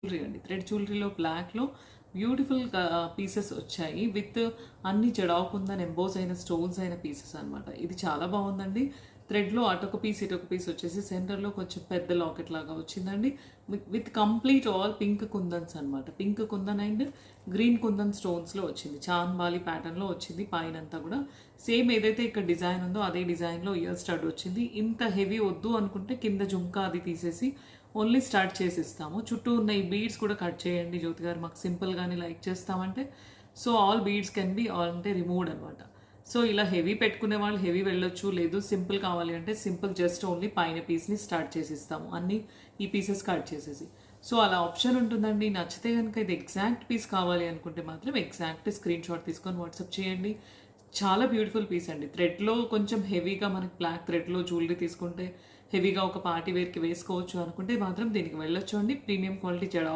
Jewellery అండి. Thread జ్యువెలరీలో బ్లాక్‌లో beautiful pieces వచ్చాయి. విత్ అన్ని జడాకుందని ఎంబోస్ అయిన స్టోన్స్ అయిన పీసెస్ అనమాట. ఇది చాలా బాగుందండి. థ్రెడ్‌లో అటొక పీస్, ఇటొక పీస్ వచ్చేసి సెంటర్‌లో కొంచెం పెద్ద లాకెట్ లాగా వచ్చిందండి. With complete all pink kundans అనమాట. Pink kundan and green kundan స్టోన్స్‌లో వచ్చింది. చాంద్బాలి ప్యాటర్న్‌లో వచ్చింది పైనంతా కూడా. సేమ్ ఏదైతే ఇక్కడ డిజైన్ ఉందో అదే డిజైన్‌లో ఇయర్ స్టడ్ వచ్చింది. ఇంత హెవీ వద్దు అనుకుంటే కింద జుంకా అది తీసేసి ఓన్లీ స్టార్ట్ చేసిస్తాము. చుట్టూ ఉన్న ఈ బీడ్స్ కూడా కట్ చేయండి జ్యోతి గారు, మాకు సింపుల్గానే లైక్ చేస్తామంటే. So all beads can be అంటే రిమూవ్డ్ అనమాట. సో ఇలా హెవీ పెట్టుకునే వాళ్ళు హెవీ వెళ్ళొచ్చు, లేదు సింపుల్ కావాలి అంటే సింపుల్ జస్ట్ ఓన్లీ పైన పీస్ని స్టార్ట్ చేసిస్తాము అన్ని ఈ పీసెస్ కట్ చేసేసి. సో అలా ఆప్షన్ ఉంటుందండి. నచ్చితే కనుక ఇది ఎగ్జాక్ట్ పీస్ కావాలి అనుకుంటే మాత్రం ఎగ్జాక్ట్ స్క్రీన్ షాట్ తీసుకొని వాట్సాప్ చేయండి. చాలా బ్యూటిఫుల్ పీస్ అండి. థ్రెడ్లో కొంచెం హెవీగా మనకి బ్లాక్ థ్రెడ్లో జ్యువెలరీ తీసుకుంటే హెవీగా ఒక పార్టీ వేర్కి వేసుకోవచ్చు అనుకుంటే మాత్రం దీనికి వెళ్ళొచ్చు అండి. ప్రీమియం క్వాలిటీ జడ